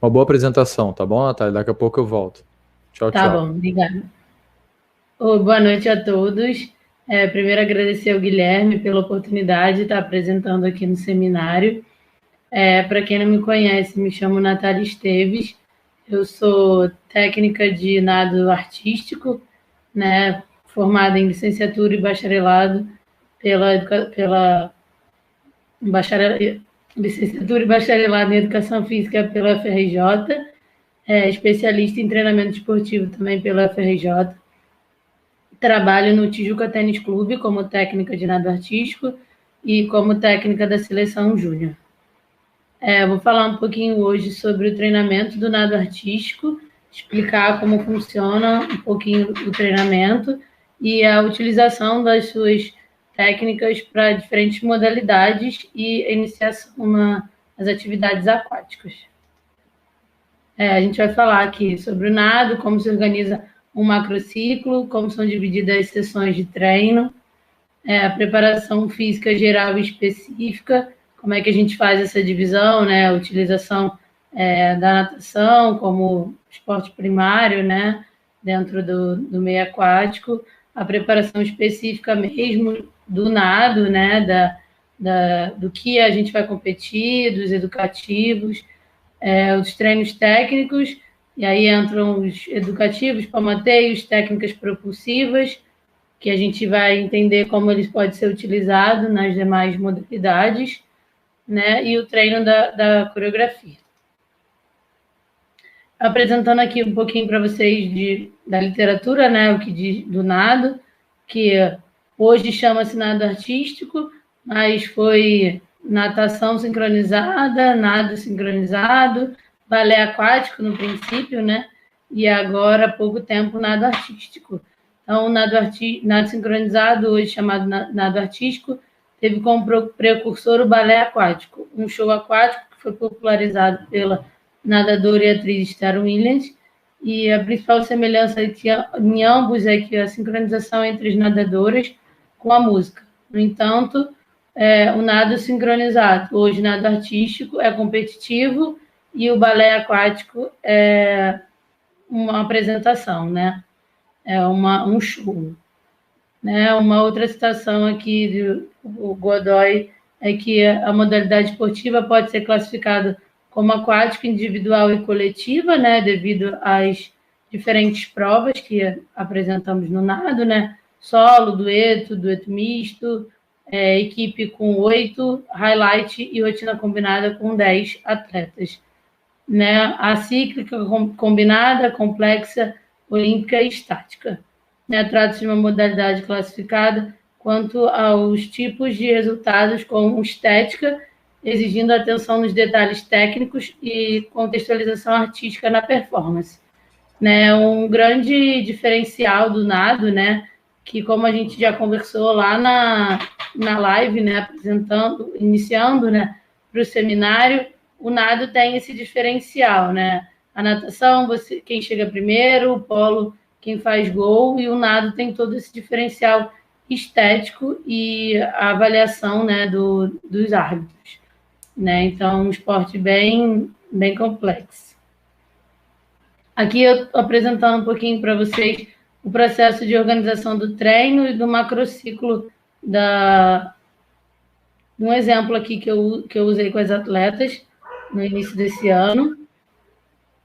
Uma boa apresentação, tá bom, Natália? Daqui a pouco eu volto. Tchau, Tá tchau. bom, obrigada. Boa noite a todos. Primeiro, agradecer ao Guilherme pela oportunidade de estar apresentando aqui no seminário. Para quem não me conhece, me chamo Natália Esteves, eu sou técnica de nado artístico, né, formada em licenciatura e bacharelado pela licenciatura e bacharelado em Educação Física pela FRJ, especialista em treinamento esportivo também pela FRJ. Trabalho no Tijuca Tênis Clube como técnica de nado artístico e como técnica da seleção júnior. Vou falar um pouquinho hoje sobre o treinamento do nado artístico, explicar como funciona um pouquinho o treinamento e a utilização das suas técnicas para diferentes modalidades e iniciação nas atividades aquáticas. A gente vai falar aqui sobre o nado, como se organiza um macrociclo, como são divididas as sessões de treino, a preparação física geral e específica, como é que a gente faz essa divisão, né? A utilização da natação como esporte primário, né? Dentro do meio aquático, a preparação específica mesmo do nado, né? Do que a gente vai competir, dos educativos, os treinos técnicos, e aí entram os educativos, palmateios, técnicas propulsivas, que a gente vai entender como eles podem ser utilizados nas demais modalidades, né? E o treino da coreografia. Apresentando aqui um pouquinho para vocês da literatura, né? O que diz do nado, que hoje chama-se nado artístico, mas foi natação sincronizada, nado sincronizado, balé aquático no princípio, né? E agora, há pouco tempo, nado artístico. Então, o nado sincronizado, hoje chamado nado artístico, teve como precursor o balé aquático, um show aquático que foi popularizado pela nadadora e atriz Esther Williams, e a principal semelhança em ambos é que a sincronização entre as nadadoras com a música. No entanto, o nado sincronizado, hoje nado artístico, é competitivo e o balé aquático é uma apresentação, né? É um show. Né? Uma outra citação aqui do Godoy é que a modalidade esportiva pode ser classificada como aquática, individual e coletiva, né? Devido às diferentes provas que apresentamos no nado, né? Solo, dueto misto, equipe com 8, highlight e rotina combinada com 10 atletas. Né? A cíclica combinada, complexa, olímpica e estática. Né? Trata-se de uma modalidade classificada quanto aos tipos de resultados como estética, exigindo atenção nos detalhes técnicos e contextualização artística na performance. Né? Um grande diferencial do nado, né? Que como a gente já conversou lá na live, né? Iniciando, né? Para o seminário, o nado tem esse diferencial, né? A natação, quem chega primeiro, o polo, quem faz gol, e o nado tem todo esse diferencial estético e a avaliação, né, dos árbitros. Né? Então, um esporte bem complexo. Aqui eu estou apresentando um pouquinho para vocês o processo de organização do treino e do macrociclo um exemplo aqui que eu usei com as atletas no início desse ano.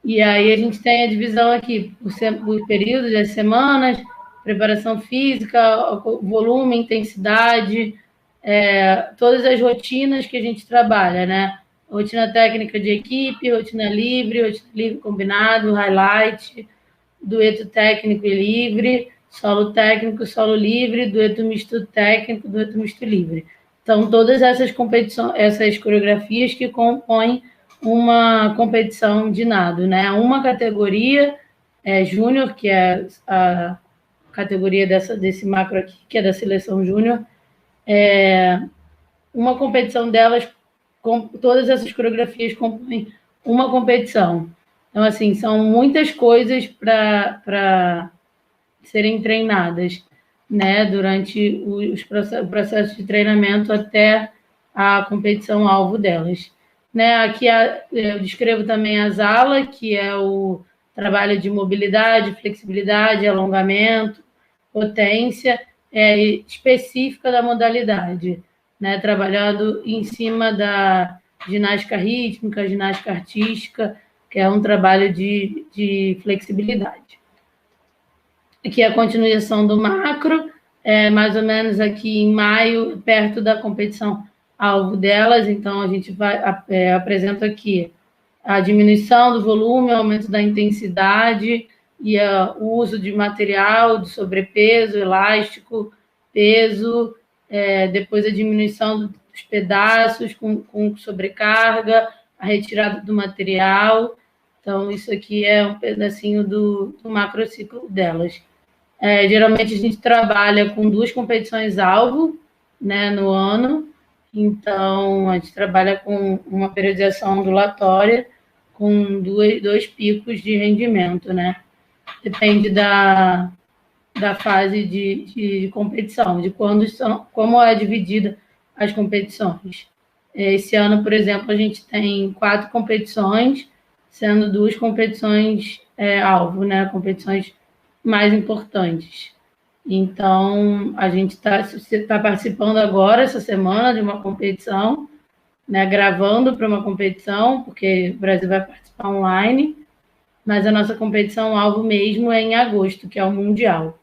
E aí a gente tem a divisão aqui por períodos, as semanas, preparação física, volume, intensidade, todas as rotinas que a gente trabalha, né? Rotina técnica de equipe, rotina livre combinado, highlight, dueto técnico e livre, solo técnico, solo livre, dueto misto técnico, dueto misto livre. Então, todas essas competições, essas coreografias que compõem uma competição de nado, né? Uma categoria júnior, que é a categoria desse macro aqui, que é da seleção júnior, uma competição delas, todas essas coreografias compõem uma competição. Então, assim, são muitas coisas para serem treinadas, né, durante o processo de treinamento até a competição alvo delas. né? Aqui eu descrevo também a Zala, que é o trabalho de mobilidade, flexibilidade, alongamento, potência, específica da modalidade, né? Trabalhando em cima da ginástica rítmica, ginástica artística, que é um trabalho de flexibilidade. Aqui é a continuação do macro, mais ou menos aqui em maio, perto da competição alvo delas, então a gente apresenta aqui a diminuição do volume, aumento da intensidade e o uso de material, de sobrepeso, elástico, peso, depois a diminuição dos pedaços com sobrecarga, a retirada do material. Então, isso aqui é um pedacinho do macrociclo delas. Geralmente, a gente trabalha com 2 competições-alvo, né, no ano. Então, a gente trabalha com uma periodização ondulatória, com 2 picos de rendimento, né? Depende da fase de competição, de como é dividida as competições. Esse ano, por exemplo, a gente tem 4 competições, sendo 2 competições alvo, né? Competições mais importantes. Então, a gente está participando agora, essa semana, de uma competição, né? Gravando para uma competição, porque o Brasil vai participar online, mas a nossa competição alvo mesmo é em agosto, que é o Mundial.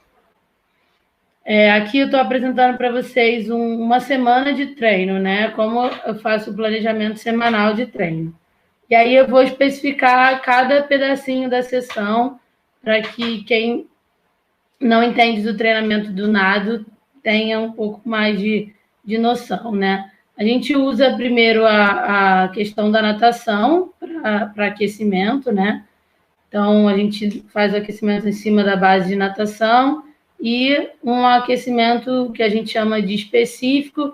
Aqui eu estou apresentando para vocês uma semana de treino, né? Como eu faço o planejamento semanal de treino. E aí eu vou especificar cada pedacinho da sessão para que quem não entende do treinamento do nado tenha um pouco mais de noção, né? A gente usa primeiro a questão da natação para aquecimento, né? Então, a gente faz o aquecimento em cima da base de natação e um aquecimento que a gente chama de específico,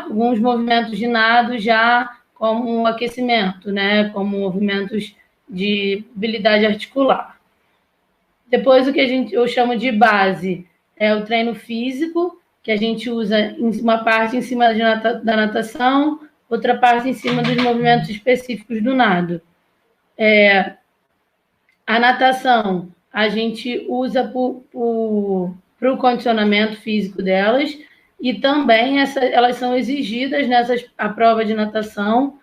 alguns movimentos de nado já como um aquecimento, né? Como movimentos de mobilidade articular. Depois, o que eu chamo de base é o treino físico, que a gente usa uma parte em cima da natação, outra parte em cima dos movimentos específicos do nado. A natação a gente usa para o condicionamento físico delas e também elas são exigidas a prova de natação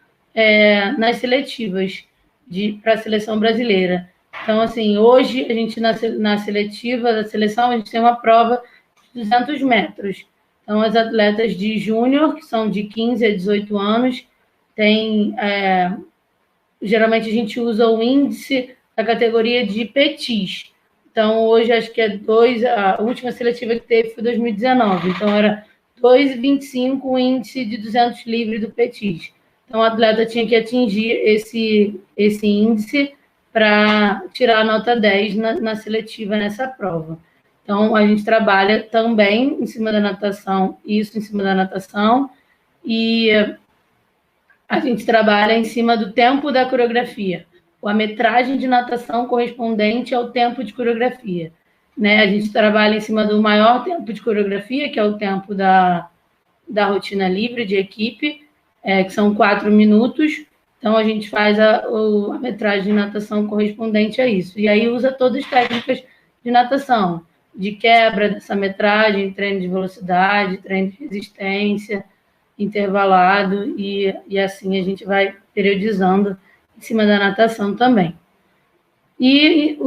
nas seletivas para a seleção brasileira. Então, assim, hoje a gente na seletiva da seleção a gente tem uma prova de 200 metros. Então, as atletas de júnior, que são de 15 a 18 anos, geralmente a gente usa o índice da categoria de petis. Então, hoje acho que a última seletiva que teve foi 2019. Então, era 2,25 o índice de 200 livre do petis. Então, o atleta tinha que atingir esse índice para tirar a nota 10 na seletiva nessa prova. Então, a gente trabalha também em cima da natação, isso em cima da natação, e a gente trabalha em cima do tempo da coreografia, a metragem de natação correspondente ao tempo de coreografia. Né? A gente trabalha em cima do maior tempo de coreografia, que é o tempo da rotina livre de equipe, que são 4 minutos. Então, a gente faz a metragem de natação correspondente a isso. E aí usa todas as técnicas de natação, de quebra dessa metragem, treino de velocidade, treino de resistência, intervalado, e assim a gente vai periodizando em cima da natação também. E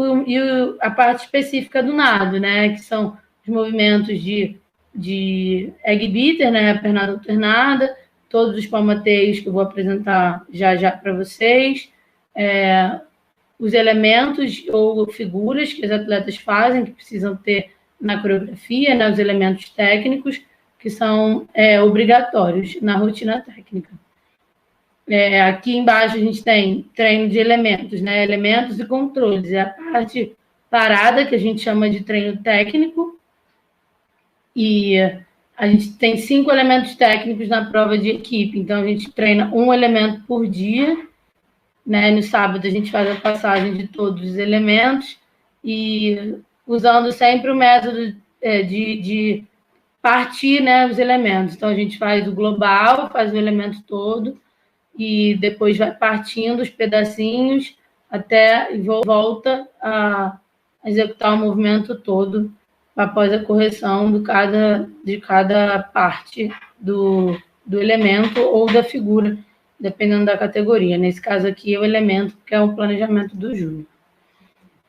a parte específica do nado, né, que são os movimentos de egg beater, né, a pernada alternada, todos os palmateios que eu vou apresentar já para vocês, os elementos ou figuras que os atletas fazem, que precisam ter na coreografia, né, os elementos técnicos, que são obrigatórios na rotina técnica. Aqui embaixo a gente tem treino de elementos, né? Elementos e controles. É a parte parada, que a gente chama de treino técnico. E a gente tem 5 elementos técnicos na prova de equipe. Então, a gente treina um elemento por dia. Né? No sábado, a gente faz a passagem de todos os elementos. E usando sempre o método de partir, né, os elementos. Então, a gente faz o global, faz o elemento todo. e depois vai partindo os pedacinhos até e volta a executar o movimento todo após a correção de cada parte do elemento ou da figura, dependendo da categoria. Nesse caso aqui é o elemento, que é o planejamento do Júnior.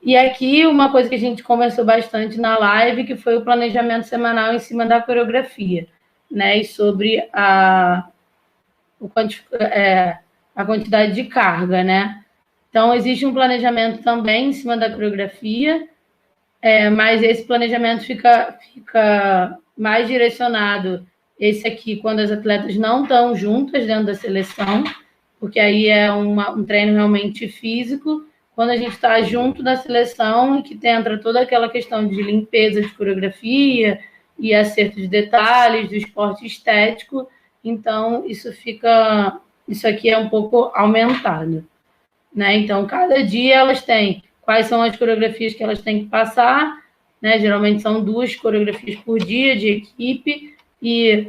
E aqui uma coisa que a gente conversou bastante na live, que foi o planejamento semanal em cima da coreografia, né? E sobre a quantidade de carga, né? Então, existe um planejamento também em cima da coreografia, mas esse planejamento fica mais direcionado, esse aqui, quando as atletas não estão juntas dentro da seleção, porque aí é um treino realmente físico. Quando a gente está junto da seleção, que entra toda aquela questão de limpeza de coreografia e acerto de detalhes, do esporte estético, então isso aqui é um pouco aumentado, né? Então, cada dia elas têm quais são as coreografias que elas têm que passar, né? Geralmente são 2 coreografias por dia de equipe e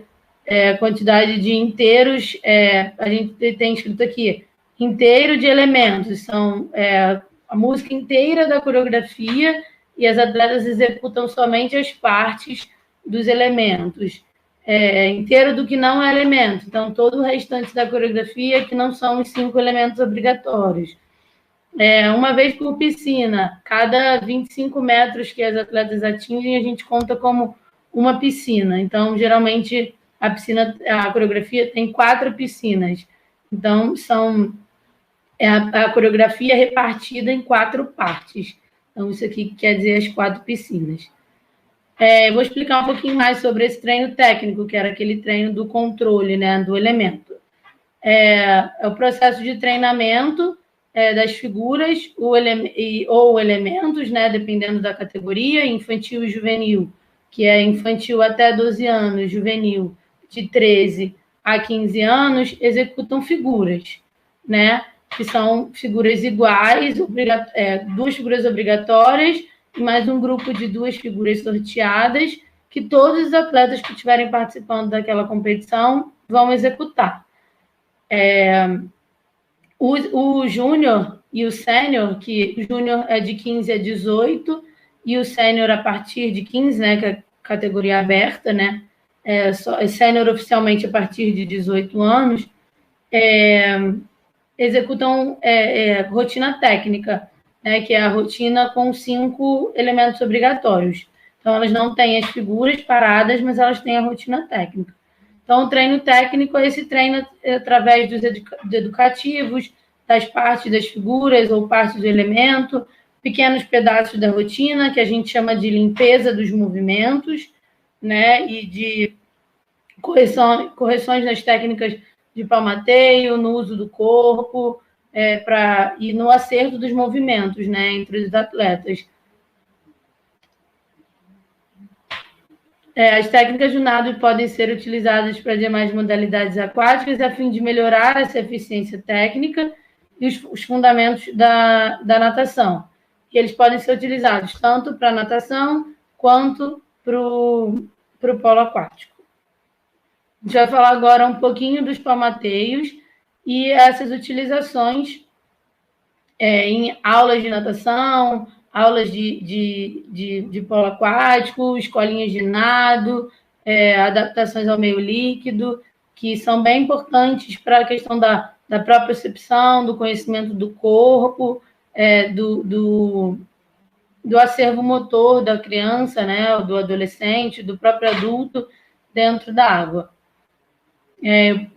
quantidade de inteiros, a gente tem escrito aqui, inteiro de elementos, são a música inteira da coreografia e as atletas executam somente as partes dos elementos. Inteiro do que não é elemento, então todo o restante da coreografia que não são os 5 elementos obrigatórios. Uma vez por piscina, cada 25 metros que as atletas atingem, a gente conta como uma piscina. Então, geralmente, a coreografia tem 4 piscinas. Então, a coreografia repartida em 4 partes. Então, isso aqui quer dizer as 4 piscinas. Eu vou explicar um pouquinho mais sobre esse treino técnico, que era aquele treino do controle, né, do elemento. É o processo de treinamento das figuras ou elementos, né, dependendo da categoria, infantil e juvenil, que é infantil até 12 anos, juvenil de 13 a 15 anos, executam figuras, né, que são figuras iguais, 2 figuras obrigatórias, e mais um grupo de 2 figuras sorteadas, que todos os atletas que estiverem participando daquela competição vão executar. O júnior e o sênior, que o júnior é de 15 a 18 e o sênior a partir de 15, né, que é categoria aberta, né, sênior oficialmente a partir de 18 anos, executam rotina técnica, né, que é a rotina com 5 elementos obrigatórios. Então, elas não têm as figuras paradas, mas elas têm a rotina técnica. Então, o treino técnico é esse treino através dos educativos, das partes das figuras ou partes do elemento, pequenos pedaços da rotina, que a gente chama de limpeza dos movimentos, né, e de correções nas técnicas de palmateio, no uso do corpo, e no acerto dos movimentos, né, entre os atletas. As técnicas do nado podem ser utilizadas para demais modalidades aquáticas a fim de melhorar essa eficiência técnica e os fundamentos da natação. E eles podem ser utilizados tanto para a natação quanto para o polo aquático. A gente vai falar agora um pouquinho dos palmateios e essas utilizações em aulas de natação, aulas de polo aquático, escolinhas de nado, adaptações ao meio líquido, que são bem importantes para a questão da propriocepção, do conhecimento do corpo, do acervo motor da criança, né, do adolescente, do próprio adulto dentro da água.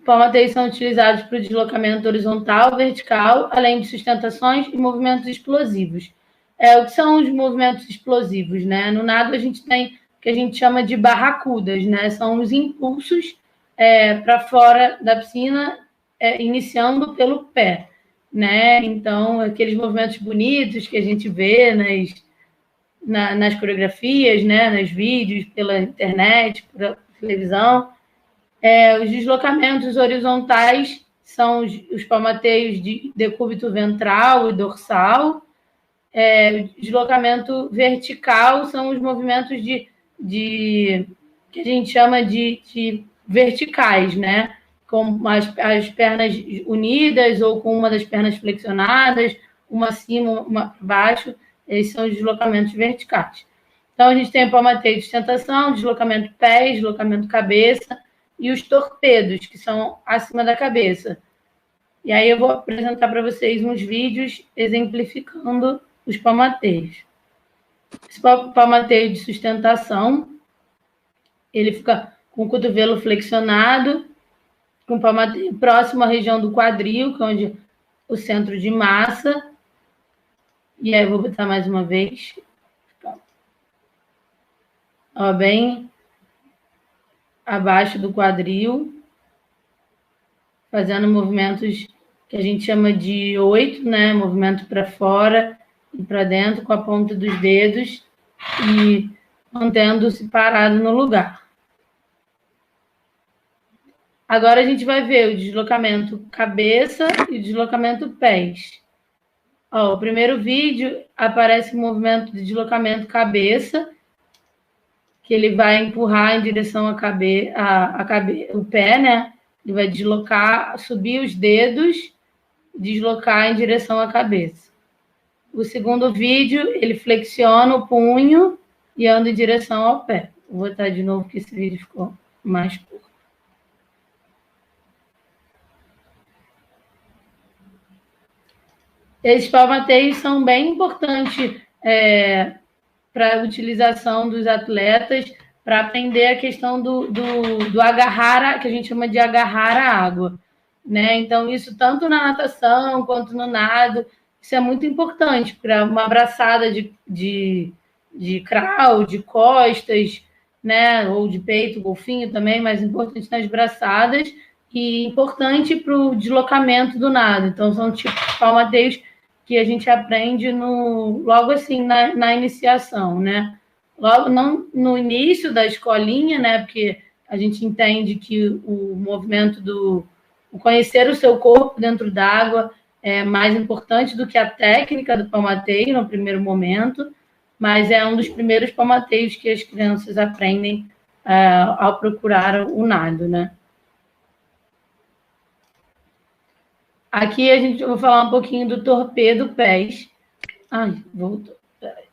Palmateios são utilizados para o deslocamento horizontal, vertical, além de sustentações e movimentos explosivos. O que são os movimentos explosivos, né? No nado a gente tem o que a gente chama de barracudas, né? São os impulsos para fora da piscina, iniciando pelo pé, né? Então, aqueles movimentos bonitos que a gente vê nas coreografias, né? Nos vídeos, pela internet, pela televisão. Os deslocamentos horizontais são os palmateios de decúbito ventral e dorsal. Deslocamento vertical são os movimentos que a gente chama de verticais, né? com as pernas unidas ou com uma das pernas flexionadas, uma acima, uma para baixo. Esses são os deslocamentos verticais. Então, a gente tem o palmateio de sustentação, deslocamento pés, deslocamento cabeça e os torpedos, que são acima da cabeça. E aí eu vou apresentar para vocês uns vídeos exemplificando os palmateios. Esse palmateio de sustentação, ele fica com o cotovelo flexionado, com o palmateio próximo à região do quadril, que é onde o centro de massa. E aí eu vou botar mais uma vez. Ó, bem abaixo do quadril, fazendo movimentos que a gente chama de 8, né? Movimento para fora e para dentro com a ponta dos dedos e mantendo-se parado no lugar. Agora a gente vai ver o deslocamento cabeça e o deslocamento pés. Ó, o primeiro vídeo aparece o movimento de deslocamento cabeça, que ele vai empurrar em direção à o pé, né? Ele vai deslocar, subir os dedos, deslocar em direção à cabeça. O segundo vídeo, ele flexiona o punho e anda em direção ao pé. Vou botar de novo que esse vídeo ficou mais curto. Esses palmateios são bem importantes para a utilização dos atletas, para aprender a questão do agarrar, que a gente chama de agarrar a água, né? Então, isso tanto na natação quanto no nado, isso é muito importante para uma abraçada de crawl, de costas, né? Ou de peito, golfinho também, mas importante nas braçadas e importante para o deslocamento do nado. Então, são tipos de palmateios que a gente aprende logo assim na iniciação, né? Logo não no início da escolinha, né? Porque a gente entende que o movimento o conhecer o seu corpo dentro d'água é mais importante do que a técnica do palmateio no primeiro momento, mas é um dos primeiros palmateios que as crianças aprendem ao procurar o nado, né? Aqui eu vou falar um pouquinho do torpedo pés. Ai, voltou. Peraí.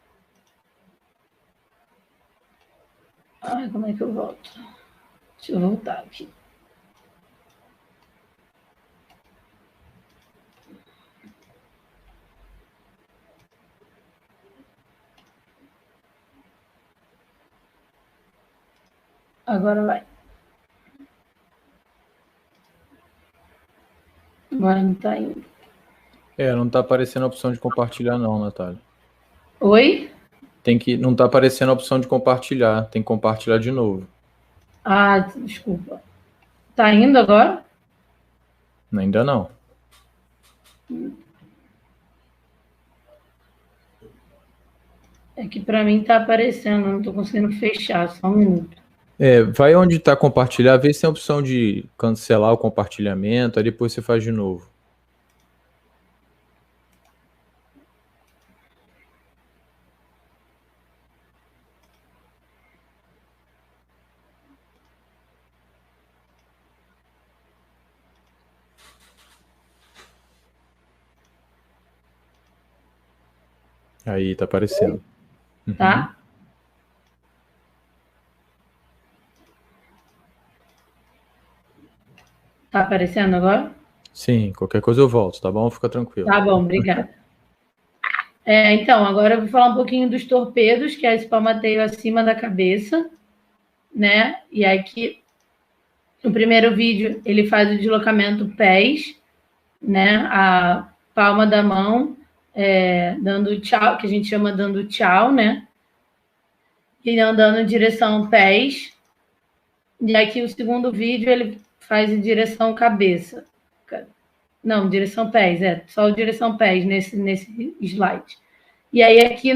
Ai, como é que eu volto? Deixa eu voltar aqui. Agora vai. Agora não está indo. Não está aparecendo a opção de compartilhar não, Natália. Oi? Não está aparecendo a opção de compartilhar, tem que compartilhar de novo. Ah, desculpa. Tá indo agora? Ainda não. É que para mim está aparecendo, não estou conseguindo fechar, só um minuto. Vai onde está compartilhar, vê se tem a opção de cancelar o compartilhamento, aí depois você faz de novo. Aí, tá aparecendo. Tá? Tá aparecendo agora? Sim, qualquer coisa eu volto, tá bom? Fica tranquilo. Tá bom, obrigada. Então, agora eu vou falar um pouquinho dos torpedos, que é esse palmateio acima da cabeça, né? E aqui, no primeiro vídeo, ele faz o deslocamento pés, né? A palma da mão, dando tchau, que a gente chama dando tchau, né? E andando em direção pés. E aqui o segundo vídeo, ele faz em direção cabeça. Não, direção pés, só direção pés nesse slide. E aí aqui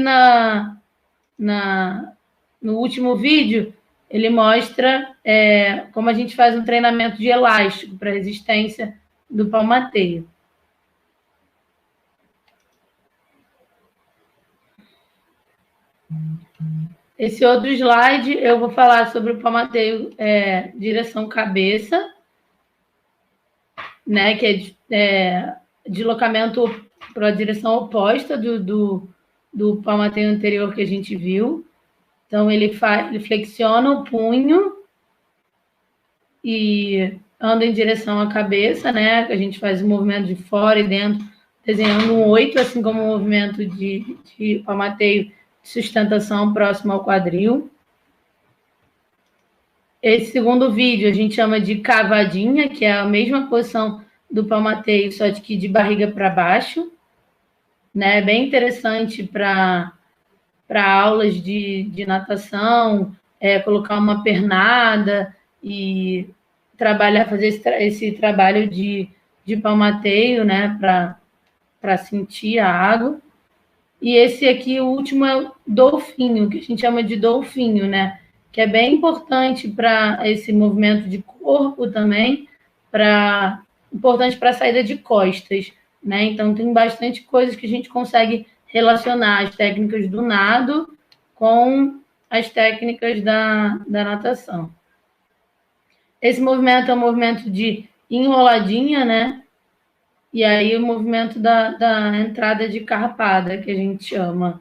no último vídeo, ele mostra como a gente faz um treinamento de elástico para resistência do palmateio. Esse outro slide, eu vou falar sobre o palmateio direção cabeça, né, que é deslocamento para a direção oposta do palmateio anterior que a gente viu. Então, ele flexiona o punho e anda em direção à cabeça, né? A gente faz o movimento de fora e dentro, desenhando um 8, assim como o movimento de palmateio de sustentação próximo ao quadril. Esse segundo vídeo a gente chama de cavadinha, que é a mesma posição do palmateio, só que de barriga para baixo, né? Bem interessante para aulas de natação, colocar uma pernada e fazer esse trabalho de palmateio, né? Para sentir a água. E esse aqui, o último, é o dolfinho, que a gente chama de dolfinho, né? Que é bem importante para esse movimento de corpo também, importante para a saída de costas, né? Então, tem bastante coisas que a gente consegue relacionar as técnicas do nado com as técnicas da natação. Esse movimento é um movimento de enroladinha, né? E aí o movimento da entrada de carrapada, que a gente chama,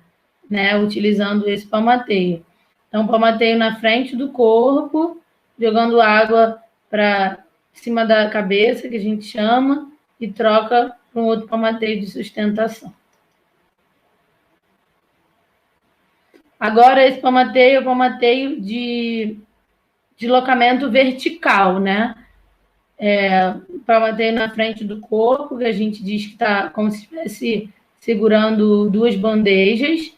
né? Utilizando esse palmateio. Então, palmateio na frente do corpo, jogando água para cima da cabeça, que a gente chama, e troca para um outro palmateio de sustentação. Agora, esse palmateio é o palmateio de deslocamento vertical, né? Palmateio na frente do corpo, que a gente diz que está como se estivesse segurando duas bandejas,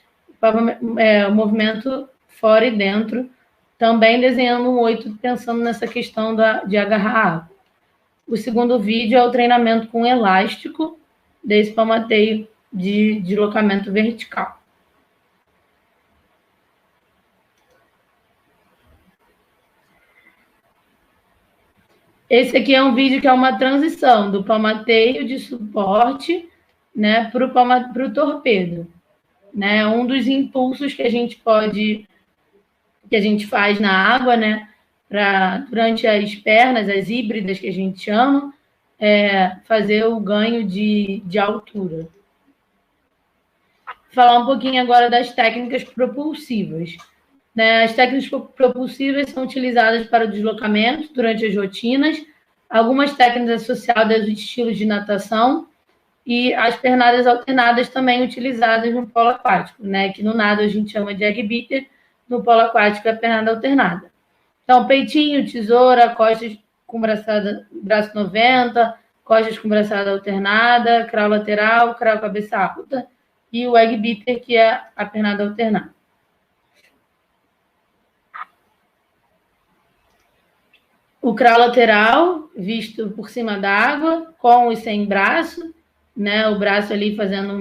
o movimento fora e dentro, também desenhando um 8, pensando nessa questão de agarrar água. O segundo vídeo é o treinamento com elástico, desse palmateio de deslocamento vertical. Esse aqui é um vídeo que é uma transição do palmateio de suporte, né, para o torpedo. Né? Um dos impulsos que a gente faz na água, né, durante as pernas, as híbridas que a gente chama, fazer o ganho de altura. Vou falar um pouquinho agora das técnicas propulsivas. Né? As técnicas propulsivas são utilizadas para o deslocamento durante as rotinas, algumas técnicas associadas aos estilos de natação e as pernadas alternadas também utilizadas no polo aquático, né? Que no nado a gente chama de egg beater, no polo aquático é a pernada alternada. Então, peitinho, tesoura, costas com braço 90, costas com braçada alternada, crawl lateral, crawl cabeça alta e o egg beater, que é a pernada alternada. O crawl lateral, visto por cima da água, com e sem braço, né? O braço ali fazendo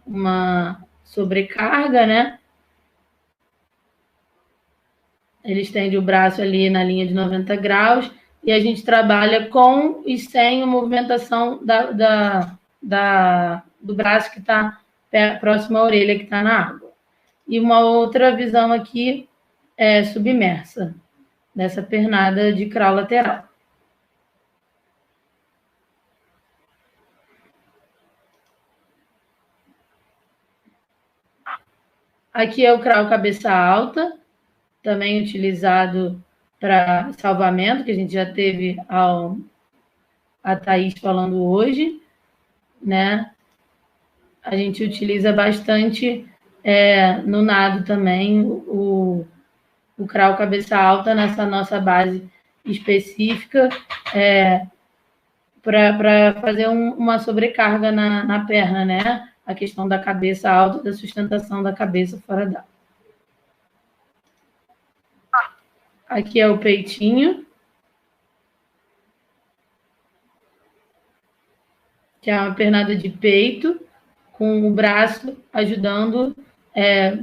uma sobrecarga, né? Ele estende o braço ali na linha de 90 graus e a gente trabalha com e sem a movimentação do braço que está próximo à orelha, que está na água. E uma outra visão aqui é submersa, dessa pernada de crawl lateral. Aqui é o crawl cabeça alta, também utilizado para salvamento, que a gente já teve a Thaís falando hoje, né? A gente utiliza bastante no nado também o crawl cabeça alta nessa nossa base específica para fazer uma sobrecarga na perna, né? A questão da cabeça alta, da sustentação da cabeça fora d'água. Aqui é o peitinho, que é uma pernada de peito, com o braço ajudando,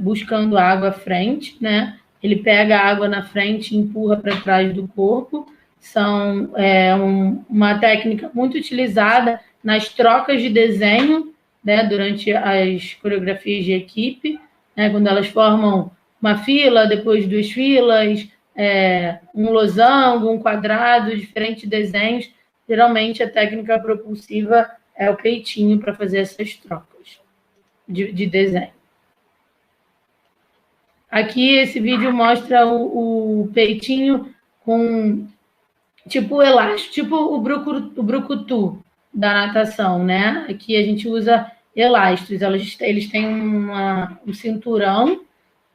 buscando água à frente, né? Ele pega a água na frente e empurra para trás do corpo. São uma técnica muito utilizada nas trocas de desenho, né, durante as coreografias de equipe, né, quando elas formam uma fila, depois duas filas, um losango, um quadrado, diferentes desenhos. geralmente a técnica propulsiva é o peitinho para fazer essas trocas de desenho. Aqui esse vídeo mostra o peitinho com tipo elástico, tipo o brucutu da natação, né? Aqui a gente usa elásticos, eles têm um cinturão,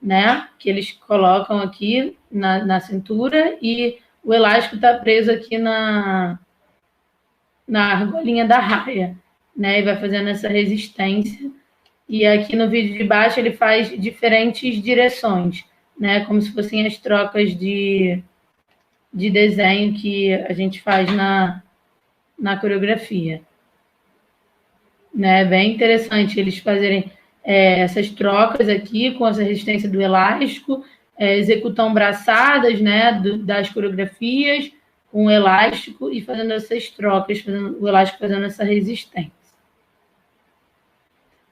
né? Que eles colocam aqui na cintura e o elástico está preso aqui na argolinha da raia, né? E vai fazendo essa resistência. E aqui no vídeo de baixo ele faz diferentes direções, né? Como se fossem as trocas de desenho que a gente faz na coreografia. Né? Bem interessante eles fazerem essas trocas aqui com essa resistência do elástico, executam braçadas, né, das coreografias com o elástico e fazendo essas trocas, o elástico fazendo essa resistência.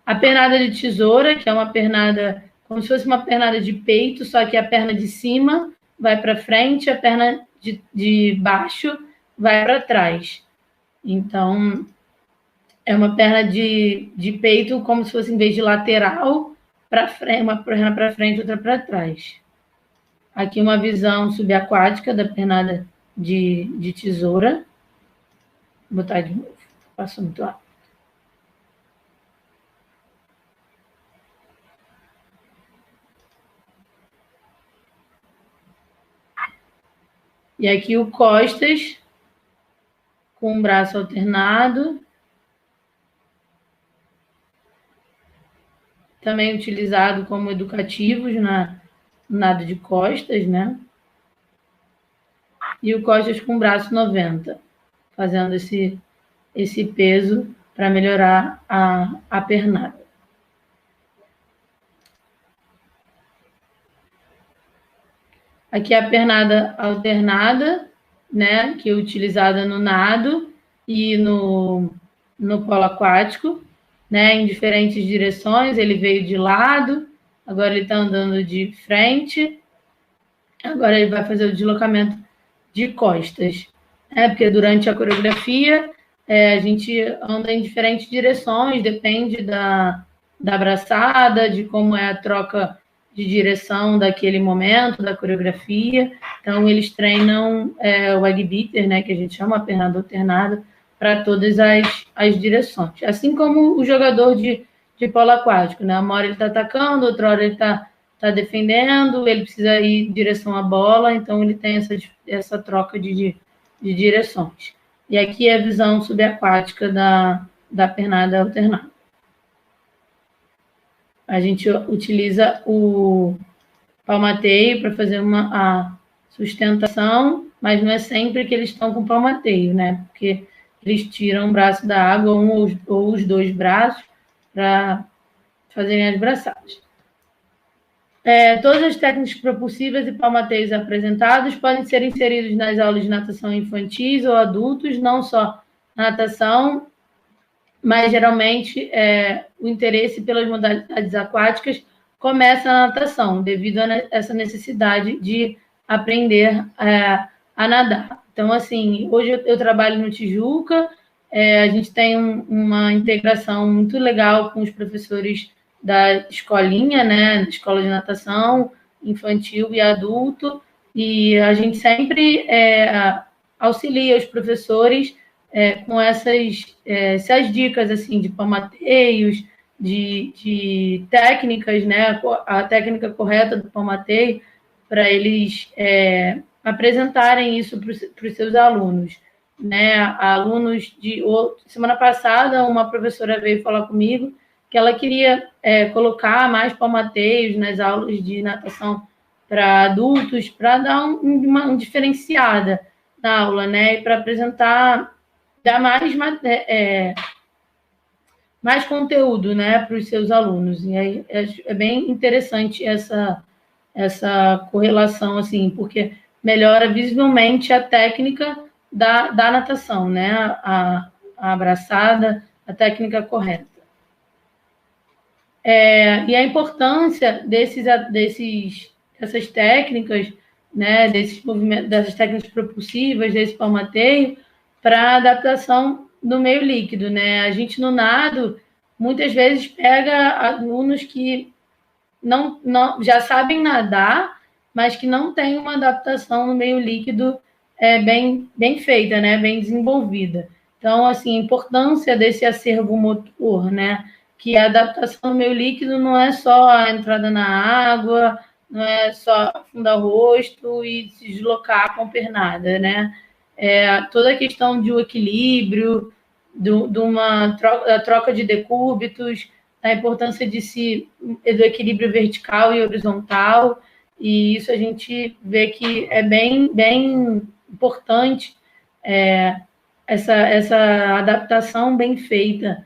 A pernada de tesoura, que é uma pernada, como se fosse uma pernada de peito, só que a perna de cima vai para frente, a perna de baixo vai para trás. Então, é uma perna de peito como se fosse, em vez de lateral, para frente, uma perna para frente, outra para trás. Aqui uma visão subaquática da pernada de tesoura. Vou botar de novo, passou muito rápido. E aqui o costas, com o braço alternado. Também utilizado como educativos no nado de costas, né? E o costas com o braço 90, fazendo esse peso para melhorar a pernada. Aqui a pernada alternada, né, que é utilizada no nado e no polo aquático, né, em diferentes direções. Ele veio de lado, agora ele está andando de frente, agora ele vai fazer o deslocamento de costas, né, porque durante a coreografia a gente anda em diferentes direções, depende da braçada, de como é a troca de direção daquele momento, da coreografia. Então, eles treinam o egg beater, né, que a gente chama a pernada alternada, para todas as direções. Assim como o jogador de polo aquático, né? Uma hora ele está atacando, outra hora ele está defendendo, ele precisa ir em direção à bola, então ele tem essa troca de direções. E aqui é a visão subaquática da pernada alternada. A gente utiliza o palmateio para fazer a sustentação, mas não é sempre que eles estão com palmateio, né? Porque eles tiram o braço da água, ou os dois braços, para fazerem as braçadas. Todas as técnicas propulsivas e palmateios apresentados podem ser inseridos nas aulas de natação infantis ou adultos, não só na natação, mas geralmente o interesse pelas modalidades aquáticas começa na natação, devido a essa necessidade de aprender a nadar. Então, assim, hoje eu trabalho no Tijuca, a gente tem uma integração muito legal com os professores da escolinha, né, da escola de natação infantil e adulto, e a gente sempre auxilia os professores com essas dicas assim de palmateios, de técnicas, né, a técnica correta do palmateio, para eles apresentarem isso para os seus alunos, né? Alunos semana passada, uma professora veio falar comigo que ela queria colocar mais palmateios nas aulas de natação para adultos, para dar uma diferenciada na aula, né? E para apresentar, dar mais conteúdo, né, para os seus alunos. E aí é bem interessante essa correlação, assim, porque melhora visivelmente a técnica da natação, né? A abraçada, a técnica correta. E a importância dessas técnicas, né, desses movimentos, dessas técnicas propulsivas, desse palmateio, para adaptação no meio líquido, né? A gente no nado muitas vezes pega alunos que não já sabem nadar, mas que não têm uma adaptação no meio líquido bem feita, né? Bem desenvolvida. Então, assim, a importância desse acervo motor, né? Que a adaptação no meio líquido não é só a entrada na água, não é só afundar o rosto e se deslocar com a pernada, né? Toda a questão de um equilíbrio, da troca de decúbitos, a importância do equilíbrio vertical e horizontal, e isso a gente vê que é bem importante essa adaptação bem feita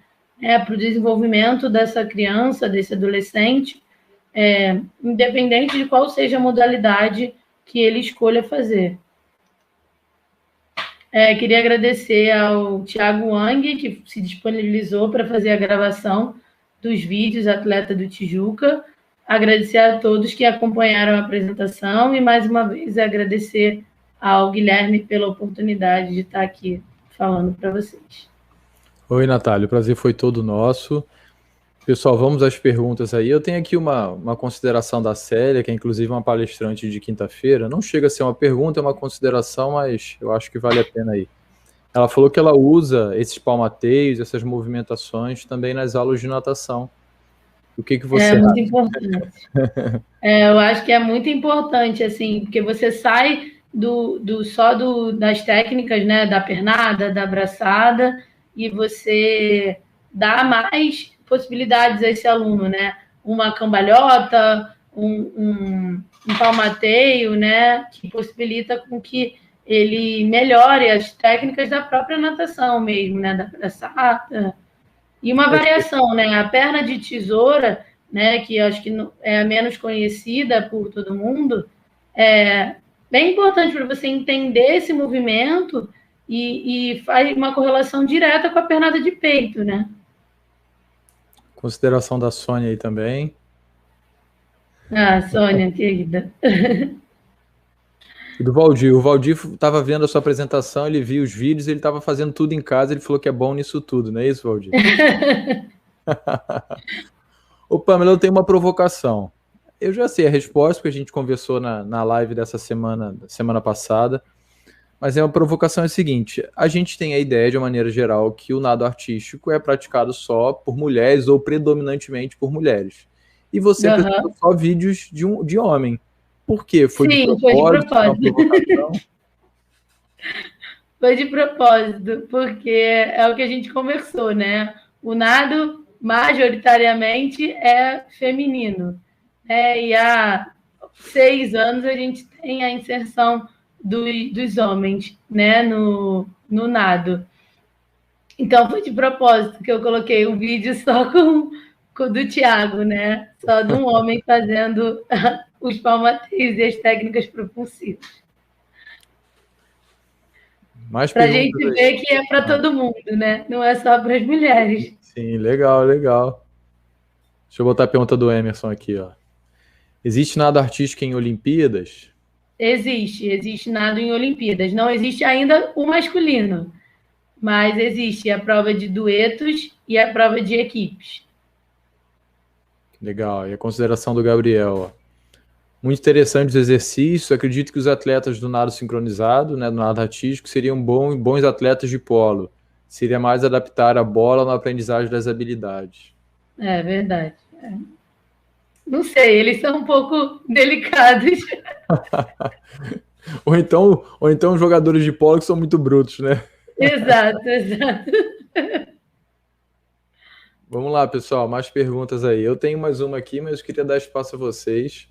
para o desenvolvimento dessa criança, desse adolescente, independente de qual seja a modalidade que ele escolha fazer. Queria agradecer ao Thiago Wang, que se disponibilizou para fazer a gravação dos vídeos Atleta do Tijuca. Agradecer a todos que acompanharam a apresentação e, mais uma vez, agradecer ao Guilherme pela oportunidade de estar aqui falando para vocês. Oi, Natália, o prazer foi todo nosso. Pessoal, vamos às perguntas aí. Eu tenho aqui uma consideração da Célia, que é inclusive uma palestrante de quinta-feira. Não chega a ser uma pergunta, é uma consideração, mas eu acho que vale a pena aí. Ela falou que ela usa esses palmateios, essas movimentações também nas aulas de natação. O que você acha? É muito importante. Eu acho que é muito importante, assim, porque você sai das técnicas, né, da pernada, da braçada, e você dá mais possibilidades a esse aluno, né? Uma cambalhota, um palmateio, né, que possibilita com que ele melhore as técnicas da própria natação mesmo, né, da braçada. E uma variação, né? A perna de tesoura, né, que eu acho que é a menos conhecida por todo mundo, é bem importante para você entender esse movimento e faz uma correlação direta com a pernada de peito, né? Consideração da Sônia aí também. Sônia, querida. E do Valdir. O Valdir estava vendo a sua apresentação, ele viu os vídeos, ele estava fazendo tudo em casa, ele falou que é bom nisso tudo, não é isso, Valdir? Ô, Pamela, eu tenho uma provocação. Eu já sei a resposta, porque a gente conversou na live dessa semana passada, mas a provocação é a seguinte: a gente tem a ideia, de uma maneira geral, que o nado artístico é praticado só por mulheres ou predominantemente por mulheres. E você apresentou só vídeos de homem. Por quê? Sim, foi de propósito. Foi de propósito, porque é o que a gente conversou, né? O nado, majoritariamente, é feminino. E há 6 anos a gente tem a inserção dos homens, né, no nado. Então, foi de propósito que eu coloquei um vídeo só com do Thiago, né? Só de um homem fazendo os palmateios e as técnicas propulsivas. Para a gente ver que é para todo mundo, né? Não é só para as mulheres. Sim, legal, legal. Deixa eu botar a pergunta do Emerson aqui, ó. Existe nado artístico em Olimpíadas? Existe nado em Olimpíadas. Não existe ainda o masculino, mas existe a prova de duetos e a prova de equipes. Legal. E a consideração do Gabriel, ó. Muito interessante os exercícios. Acredito que os atletas do nado sincronizado, né, do nado artístico, seriam bons atletas de polo. Seria mais adaptar a bola na aprendizagem das habilidades. É verdade. Não sei, eles são um pouco delicados. ou então jogadores de polo que são muito brutos, né? Exato. Vamos lá, pessoal, mais perguntas aí. Eu tenho mais uma aqui, mas eu queria dar espaço a vocês.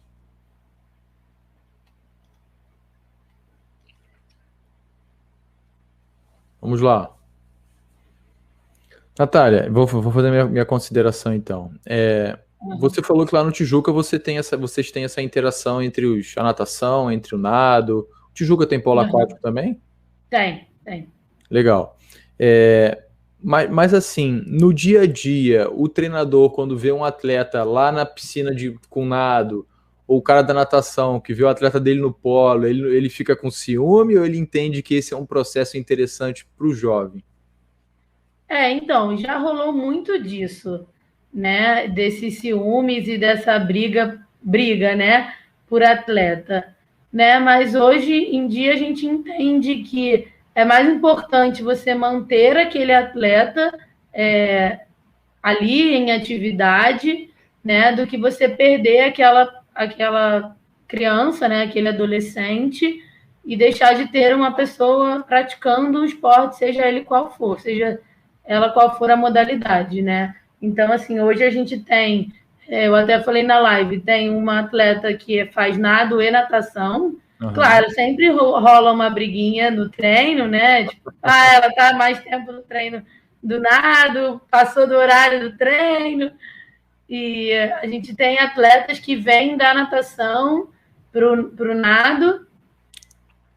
Vamos lá. Natália, vou fazer minha consideração então. Você falou que lá no Tijuca vocês têm essa interação entre a natação, entre o nado. O Tijuca tem polo aquático também? Tem. Legal. Mas assim, no dia a dia, o treinador, quando vê um atleta lá na piscina com nado, Ou o cara da natação, que vê o atleta dele no polo, ele fica com ciúme ou ele entende que esse é um processo interessante para o jovem? Então, já rolou muito disso, né? Desses ciúmes e dessa briga, né? Por atleta, né? Mas hoje em dia a gente entende que é mais importante você manter aquele atleta ali em atividade, né? Do que você perder aquela criança, né? Aquele adolescente e deixar de ter uma pessoa praticando o esporte, seja ele qual for, seja ela qual for a modalidade, né? Então, assim, hoje a gente tem, eu até falei na live, tem uma atleta que faz nado e natação. Uhum. Claro, sempre rola uma briguinha no treino, né? Tipo, ela tá mais tempo no treino do nado, passou do horário do treino. E a gente tem atletas que vêm da natação para o nado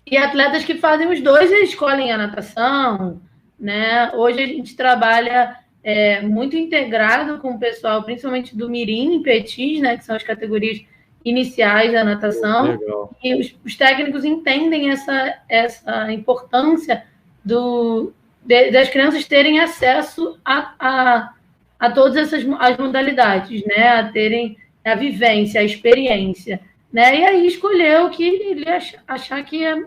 e atletas que fazem os dois e escolhem a natação, né? Hoje a gente trabalha muito integrado com o pessoal, principalmente do Mirim e Petis, né? Que são as categorias iniciais da natação. Legal. E os técnicos entendem essa importância das crianças terem acesso a todas as modalidades, né? A terem a vivência, a experiência, né? E aí escolher o que ele achar que é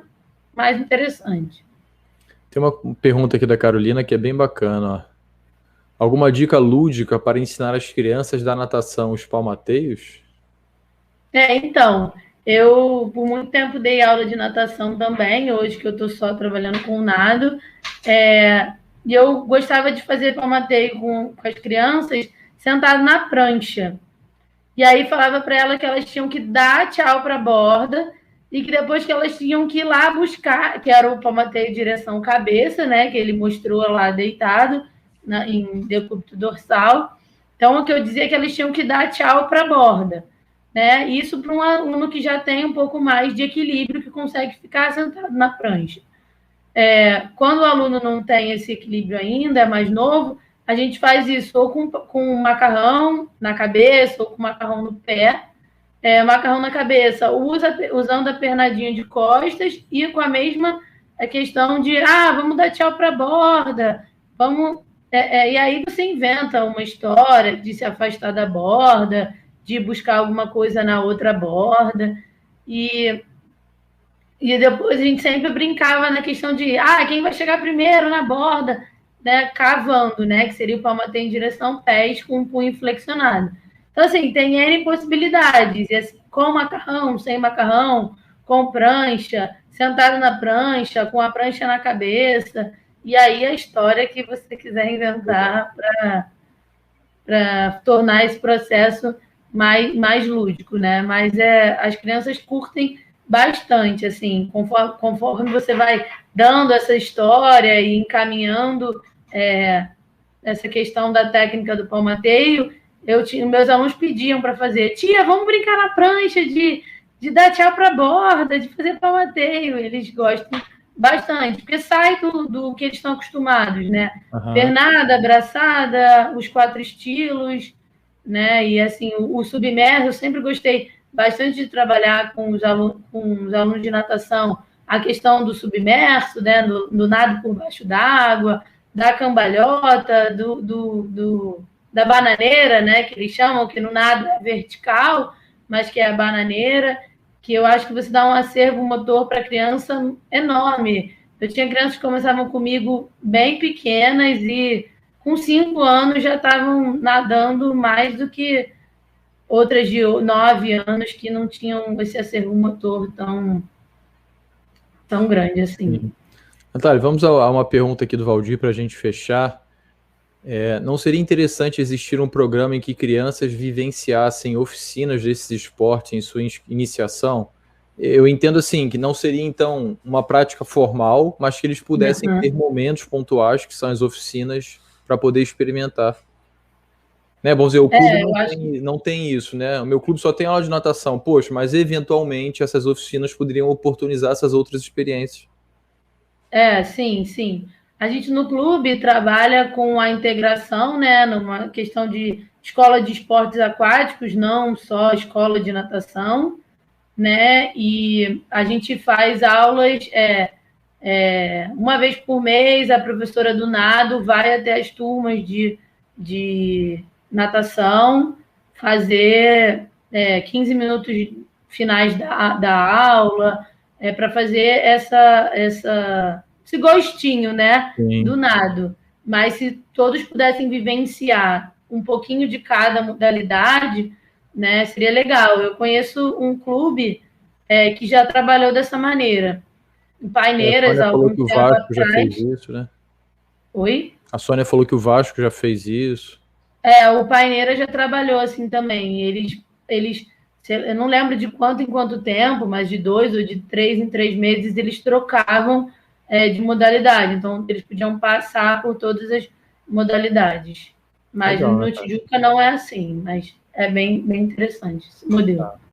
mais interessante. Tem uma pergunta aqui da Carolina que é bem bacana. Ó. Alguma dica lúdica para ensinar as crianças da natação os palmateios? Então, eu por muito tempo dei aula de natação também, hoje que eu estou só trabalhando com nado, e eu gostava de fazer palmateio com as crianças sentado na prancha. E aí falava para elas que elas tinham que dar tchau para a borda e que depois que elas tinham que ir lá buscar, que era o palmateio direção cabeça, né? Que ele mostrou lá deitado em decúbito dorsal. Então, o que eu dizia é que elas tinham que dar tchau para a borda, né? Isso para um aluno que já tem um pouco mais de equilíbrio, que consegue ficar sentado na prancha. Quando o aluno não tem esse equilíbrio ainda, é mais novo, a gente faz isso ou com macarrão na cabeça ou com macarrão no pé. Macarrão na cabeça, usando a pernadinha de costas e com a mesma questão de vamos dar tchau para a borda, vamos. E aí você inventa uma história de se afastar da borda, de buscar alguma coisa na outra borda. E depois a gente sempre brincava na questão de quem vai chegar primeiro na borda, né? Cavando, né? Que seria o palmateio em direção pés com o punho flexionado. Então, assim, tem N possibilidades. E, assim, com macarrão, sem macarrão, com prancha, sentado na prancha, com a prancha na cabeça. E aí a história que você quiser inventar para tornar esse processo mais lúdico, né? Mas as crianças curtem bastante, assim, conforme você vai dando essa história e encaminhando essa questão da técnica do palmateio, meus alunos pediam para fazer, tia, vamos brincar na prancha de dar tchau para a borda, de fazer palmateio. Eles gostam bastante, porque sai do que eles estão acostumados, né? Uhum. Pernada, abraçada, os 4 estilos, né? E assim, o submerso, eu sempre gostei bastante de trabalhar com os alunos de natação, a questão do submerso, né? Do nado por baixo d'água, da cambalhota, da bananeira, né? Que eles chamam, que no nado é vertical, mas que é a bananeira, que eu acho que você dá um acervo motor para a criança enorme. Eu tinha crianças que começavam comigo bem pequenas e com 5 anos já estavam nadando mais do que outras de 9 anos que não tinham esse acervo motor tão grande assim. Sim. Natália, vamos a uma pergunta aqui do Valdir para a gente fechar. Não seria interessante existir um programa em que crianças vivenciassem oficinas desses esportes em sua iniciação? Eu entendo assim, que não seria então uma prática formal, mas que eles pudessem ter momentos pontuais, que são as oficinas, para poder experimentar. Né? Vamos dizer, o clube não tem isso, né? O meu clube só tem aula de natação. Poxa, mas eventualmente essas oficinas poderiam oportunizar essas outras experiências. Sim. A gente no clube trabalha com a integração, né, numa questão de escola de esportes aquáticos, não só escola de natação, né? E a gente faz aulas uma vez por mês. A professora do nado vai até as turmas de natação fazer 15 minutos finais da aula, para fazer esse gostinho, né, do nado. Mas se todos pudessem vivenciar um pouquinho de cada modalidade, né, seria legal. Eu conheço um clube que já trabalhou dessa maneira. Em Paineiras, há algum tempo atrás. A Sônia falou que o Vasco já fez isso, né? Oi? A Sônia falou que o Vasco já fez isso. O Paineiras já trabalhou assim também. Eles, eu não lembro de quanto em quanto tempo, mas de 2 ou de 3 em 3 meses eles trocavam de modalidade. Então, eles podiam passar por todas as modalidades. Mas legal, no Tijuca não é assim, mas é bem interessante esse modelo. Tá.